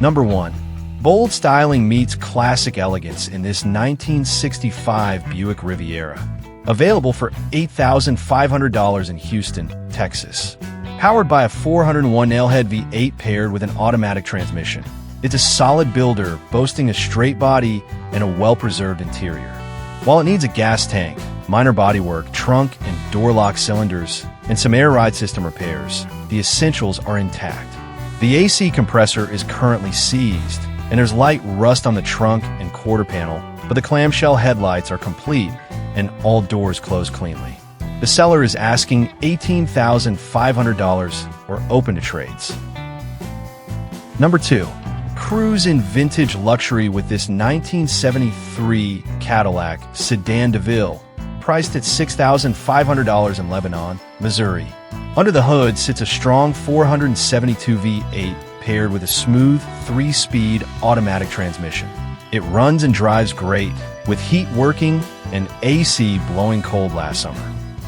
Number 1. Bold styling meets classic elegance in this 1965 Buick Riviera. Available for $8,500 in Houston, Texas. Powered by a 401 nailhead V8 paired with an automatic transmission. It's a solid builder, boasting a straight body and a well-preserved interior. While it needs a gas tank, minor bodywork, trunk and door lock cylinders, and some air ride system repairs, the essentials are intact. The AC compressor is currently seized, and there's light rust on the trunk and quarter panel, but the clamshell headlights are complete and all doors close cleanly. The seller is asking $18,500 or open to trades. Number 2. Cruise in vintage luxury with this 1973 Cadillac Sedan DeVille, priced at $6,500 in Lebanon, Missouri. Under the hood sits a strong 472 V8 paired with a smooth 3-speed automatic transmission. It runs and drives great, with heat working and AC blowing cold last summer.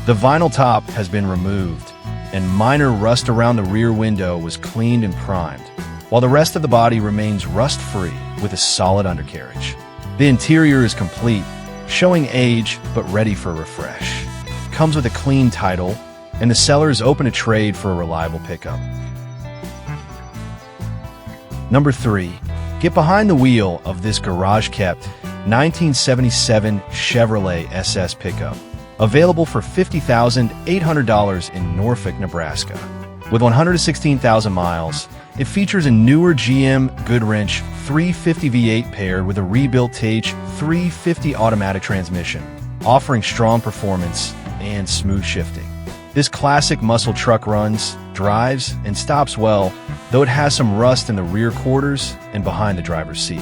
The vinyl top has been removed, and minor rust around the rear window was cleaned and primed, while the rest of the body remains rust-free with a solid undercarriage. The interior is complete, showing age but ready for a refresh. Comes with a clean title, and the seller is open to trade for a reliable pickup. Number 3. Get behind the wheel of this garage-kept 1977 Chevrolet SS pickup. Available for $50,800 in Norfolk, Nebraska. With 116,000 miles, it features a newer GM Goodwrench 350 V8 paired with a rebuilt Tage 350 automatic transmission, offering strong performance and smooth shifting. This classic muscle truck runs, drives, and stops well, though it has some rust in the rear quarters and behind the driver's seat.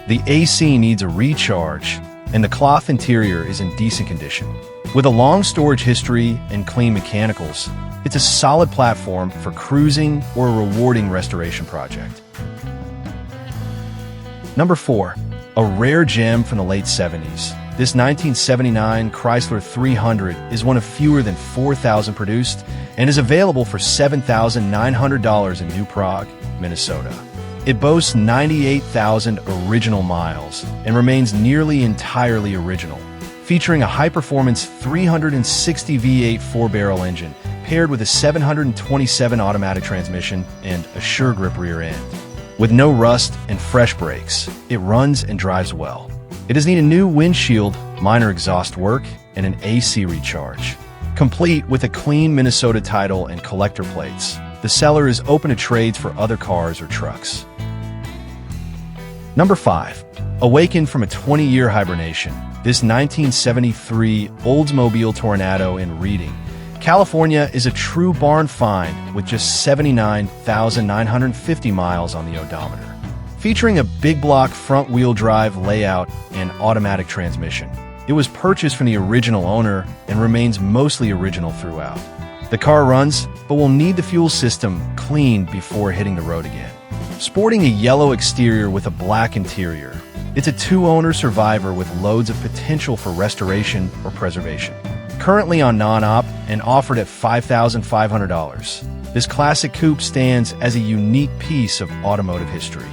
The AC needs a recharge, and the cloth interior is in decent condition. With a long storage history and clean mechanicals, it's a solid platform for cruising or a rewarding restoration project. Number 4. A rare gem from the late 70s. This 1979 Chrysler 300 is one of fewer than 4,000 produced and is available for $7,900 in New Prague, Minnesota. It boasts 98,000 original miles and remains nearly entirely original, featuring a high-performance 360 V8 4-barrel engine paired with a 727 automatic transmission and a sure-grip rear end. With no rust and fresh brakes, it runs and drives well. It does need a new windshield, minor exhaust work, and an AC recharge. Complete with a clean Minnesota title and collector plates, the seller is open to trades for other cars or trucks. Number 5. Awakened from a 20-year hibernation, this 1973 Oldsmobile Toronado in Reading, California is a true barn find with just 79,950 miles on the odometer. Featuring a big block front-wheel drive layout and automatic transmission, it was purchased from the original owner and remains mostly original throughout. The car runs, but will need the fuel system cleaned before hitting the road again. Sporting a yellow exterior with a black interior, it's a 2-owner survivor with loads of potential for restoration or preservation. Currently on non-op and offered at $5,500, this classic coupe stands as a unique piece of automotive history.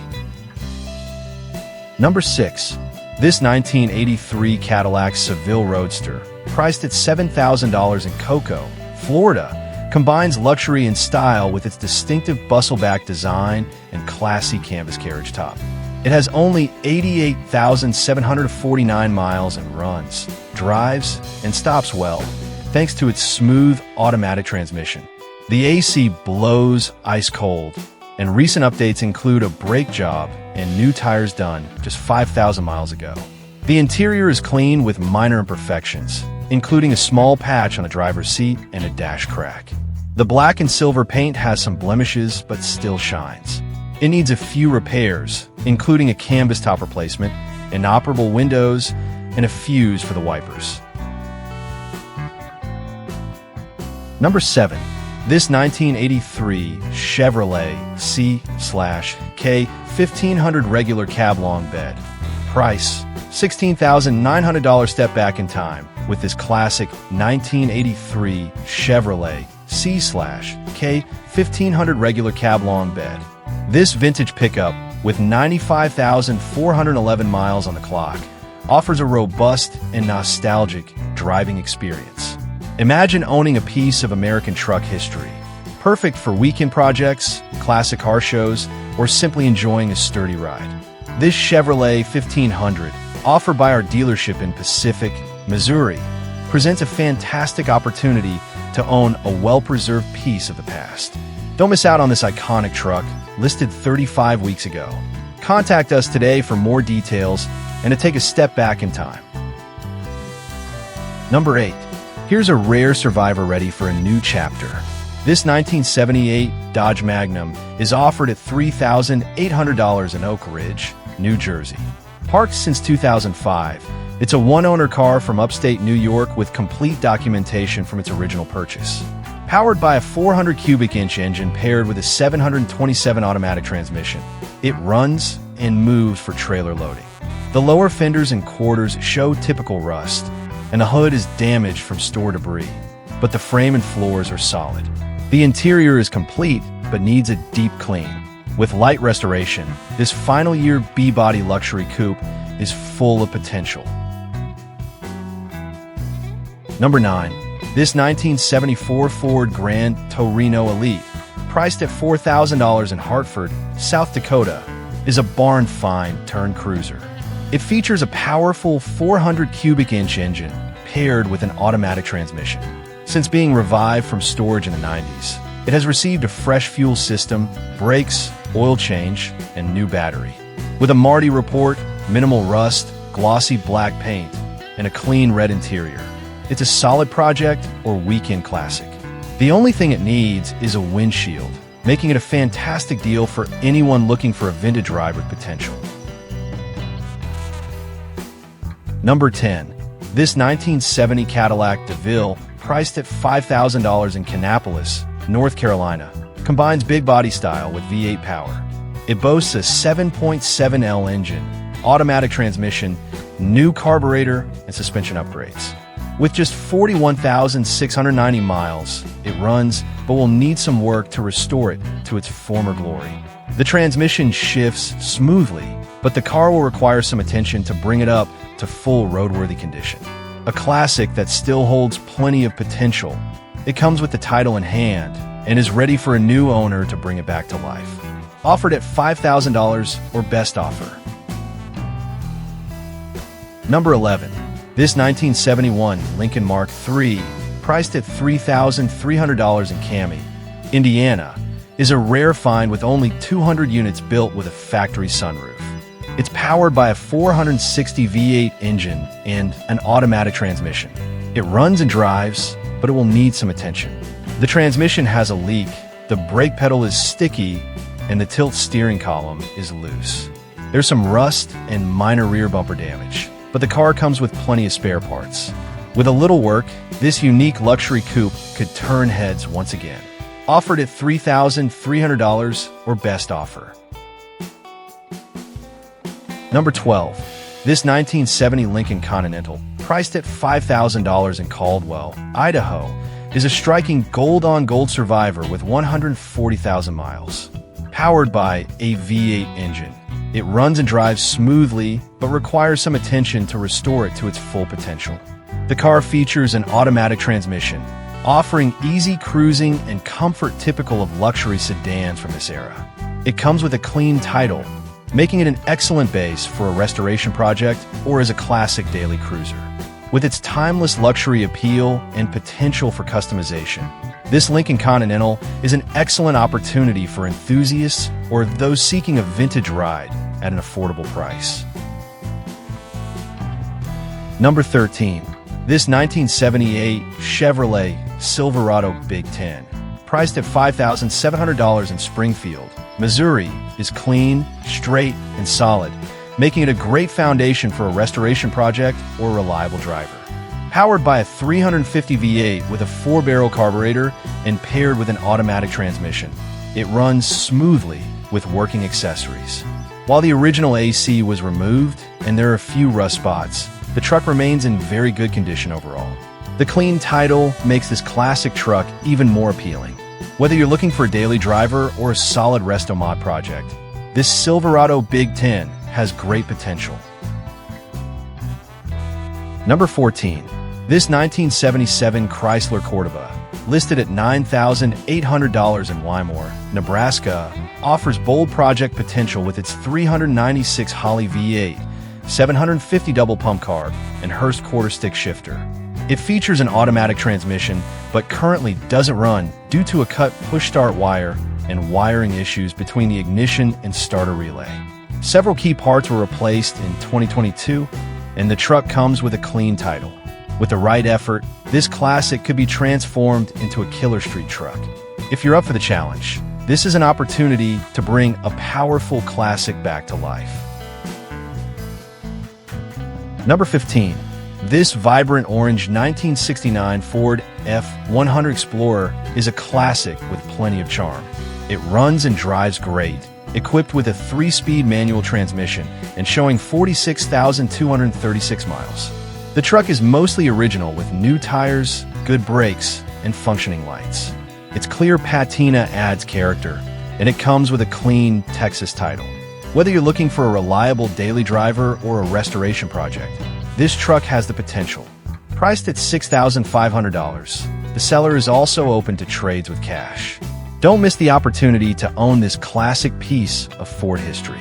Number 6. This 1983 Cadillac Seville Roadster, priced at $7,000 in Cocoa, Florida, combines luxury and style with its distinctive bustle-back design and classy canvas carriage top. It has only 88,749 miles and runs, drives, and stops well, thanks to its smooth automatic transmission. The AC blows ice cold, and recent updates include a brake job and new tires done just 5,000 miles ago. The interior is clean with minor imperfections, including a small patch on the driver's seat and a dash crack. The black and silver paint has some blemishes but still shines. It needs a few repairs, including a canvas top replacement, inoperable windows, and a fuse for the wipers. Number 7. This 1983 Chevrolet C/K 1500 regular cab long bed. Price, $16,900. Step back in time with this classic 1983 Chevrolet C/K 1500 regular cab long bed. This vintage pickup with 95,411 miles on the clock, offers a robust and nostalgic driving experience. Imagine owning a piece of American truck history, perfect for weekend projects, classic car shows, or simply enjoying a sturdy ride. This Chevrolet 1500, offered by our dealership in Pacific, Missouri, presents a fantastic opportunity to own a well-preserved piece of the past. Don't miss out on this iconic truck, listed 35 weeks ago. Contact us today for more details and to take a step back in time. Number 8. Here's a rare survivor ready for a new chapter. This 1978 Dodge Magnum is offered at $3,800 in Oak Ridge, New Jersey. Parked since 2005, it's a one-owner car from upstate New York with complete documentation from its original purchase. Powered by a 400 cubic inch engine paired with a 727 automatic transmission, it runs and moves for trailer loading. The lower fenders and quarters show typical rust, and the hood is damaged from store debris, but the frame and floors are solid. The interior is complete, but needs a deep clean. With light restoration, this final year B-body luxury coupe is full of potential. Number 9. This 1974 Ford Grand Torino Elite, priced at $4,000 in Hartford, South Dakota, is a barn find turned cruiser. It features a powerful 400 cubic inch engine paired with an automatic transmission. Since being revived from storage in the 90s, it has received a fresh fuel system, brakes, oil change, and new battery. With a Marty report, minimal rust, glossy black paint, and a clean red interior, it's a solid project or weekend classic. The only thing it needs is a windshield, making it a fantastic deal for anyone looking for a vintage ride with potential. Number 10. This 1970 Cadillac DeVille, priced at $5,000 in Kannapolis, North Carolina, combines big body style with V8 power. It boasts a 7.7L engine, automatic transmission, new carburetor, and suspension upgrades. With just 41,690 miles, it runs, but will need some work to restore it to its former glory. The transmission shifts smoothly, but the car will require some attention to bring it up to full roadworthy condition. A classic that still holds plenty of potential. It comes with the title in hand and is ready for a new owner to bring it back to life. Offered at $5,000 or best offer. Number 11. This 1971 Lincoln Mark III, priced at $3,300 in Cami, Indiana, is a rare find with only 200 units built with a factory sunroof. It's powered by a 460 V8 engine and an automatic transmission. It runs and drives, but it will need some attention. The transmission has a leak, the brake pedal is sticky, and the tilt steering column is loose. There's some rust and minor rear bumper damage, but the car comes with plenty of spare parts. With a little work, this unique luxury coupe could turn heads once again. Offered at $3,300 or best offer. Number 12. This 1970 Lincoln Continental, priced at $5,000 in Caldwell, Idaho, is a striking gold-on-gold survivor with 140,000 miles. Powered by a V8 engine, it runs and drives smoothly, but requires some attention to restore it to its full potential. The car features an automatic transmission, offering easy cruising and comfort typical of luxury sedans from this era. It comes with a clean title, making it an excellent base for a restoration project or as a classic daily cruiser. With its timeless luxury appeal and potential for customization, this Lincoln Continental is an excellent opportunity for enthusiasts or those seeking a vintage ride at an affordable price. Number 13. This 1978 Chevrolet Silverado Big Ten, priced at $5,700 in Springfield, Missouri, is clean, straight, and solid, making it a great foundation for a restoration project or reliable driver. Powered by a 350 V8 with a 4-barrel carburetor and paired with an automatic transmission, it runs smoothly with working accessories. While the original AC was removed and there are a few rust spots, the truck remains in very good condition overall. The clean title makes this classic truck even more appealing. Whether you're looking for a daily driver or a solid resto mod project, this Silverado Big 10 has great potential. Number 14. This 1977 Chrysler Cordoba, listed at $9,800 in Wymore, Nebraska, offers bold project potential with its 396 Holley V8, 750 double pump carb, and Hurst quarter-stick shifter. It features an automatic transmission, but currently doesn't run due to a cut push-start wire and wiring issues between the ignition and starter relay. Several key parts were replaced in 2022, and the truck comes with a clean title. With the right effort, this classic could be transformed into a killer street truck. If you're up for the challenge, this is an opportunity to bring a powerful classic back to life. Number 15. This vibrant orange 1969 Ford F-100 Explorer is a classic with plenty of charm. It runs and drives great, equipped with a 3-speed manual transmission and showing 46,236 miles. The truck is mostly original with new tires, good brakes, and functioning lights. Its clear patina adds character, and it comes with a clean Texas title. Whether you're looking for a reliable daily driver or a restoration project, this truck has the potential. Priced at $6,500, the seller is also open to trades with cash. Don't miss the opportunity to own this classic piece of Ford history.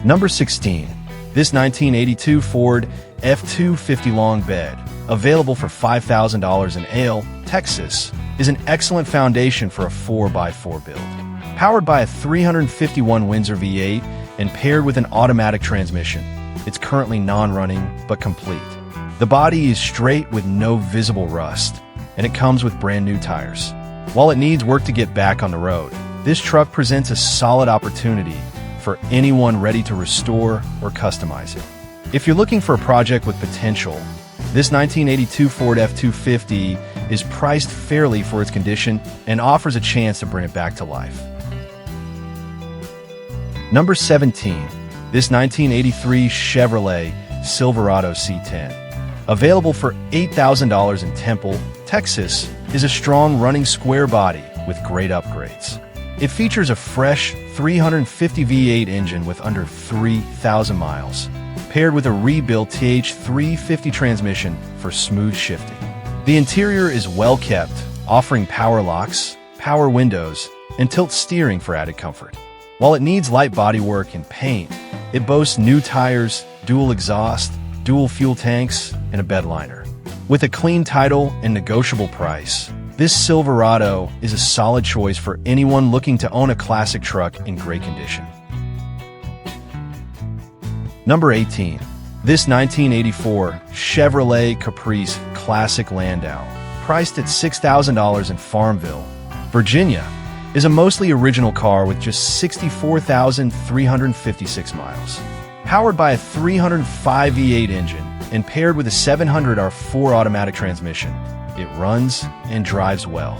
Number 16. This 1982 Ford F-250 long bed, available for $5,000 in Ale, Texas, is an excellent foundation for a 4x4 build. Powered by a 351 Windsor V8 and paired with an automatic transmission, it's currently non-running but complete. The body is straight with no visible rust, and it comes with brand new tires. While it needs work to get back on the road, this truck presents a solid opportunity for anyone ready to restore or customize it. If you're looking for a project with potential, this 1982 Ford F-250 is priced fairly for its condition and offers a chance to bring it back to life. Number 17. This 1983 Chevrolet Silverado C10, available for $8,000 in Temple, Texas, is a strong running square body with great upgrades. It features a fresh 350 V8 engine with under 3,000 miles, paired with a rebuilt TH350 transmission for smooth shifting. The interior is well kept, offering power locks, power windows, and tilt steering for added comfort. While it needs light bodywork and paint, it boasts new tires, dual exhaust, dual fuel tanks, and a bed liner. With a clean title and negotiable price, this Silverado is a solid choice for anyone looking to own a classic truck in great condition. Number 18. This 1984 Chevrolet Caprice Classic Landau, priced at $6,000 in Farmville, Virginia, is a mostly original car with just 64,356 miles. Powered by a 305 V8 engine and paired with a 700R4 automatic transmission, it runs and drives well.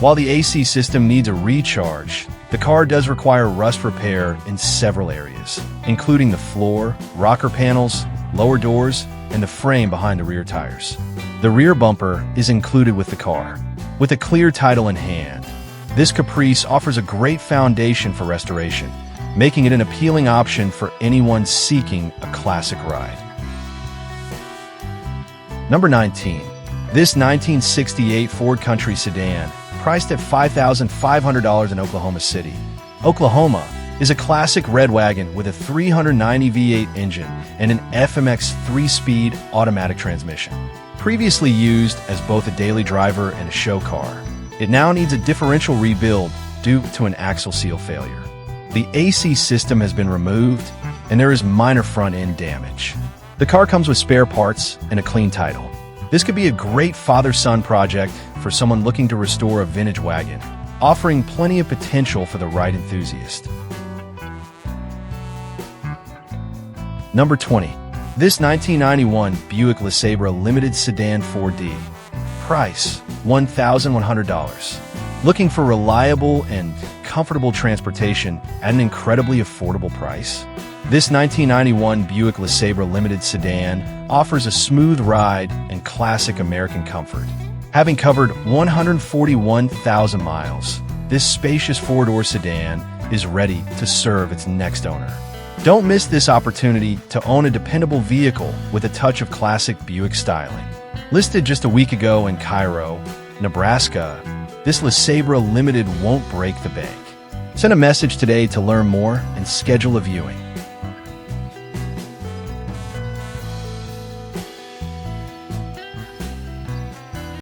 While the AC system needs a recharge, the car does require rust repair in several areas, including the floor, rocker panels, lower doors, and the frame behind the rear tires. The rear bumper is included with the car. With a clear title in hand, this Caprice offers a great foundation for restoration, making it an appealing option for anyone seeking a classic ride. Number 19. This 1968 Ford Country Sedan, priced at $5,500 in Oklahoma City, Oklahoma, is a classic red wagon with a 390 V8 engine and an FMX 3-speed automatic transmission. Previously used as both a daily driver and a show car, it now needs a differential rebuild due to an axle seal failure. The AC system has been removed, and there is minor front-end damage. The car comes with spare parts and a clean title. This could be a great father-son project for someone looking to restore a vintage wagon, offering plenty of potential for the right enthusiast. Number 20. This 1991 Buick LeSabre Limited Sedan 4D. Price, $1,100. Looking for reliable and comfortable transportation at an incredibly affordable price? This 1991 Buick LeSabre Limited Sedan offers a smooth ride and classic American comfort. Having covered 141,000 miles, this spacious four-door sedan is ready to serve its next owner. Don't miss this opportunity to own a dependable vehicle with a touch of classic Buick styling. Listed just a week ago in Cairo, Nebraska, this LeSabre Limited won't break the bank. Send a message today to learn more and schedule a viewing.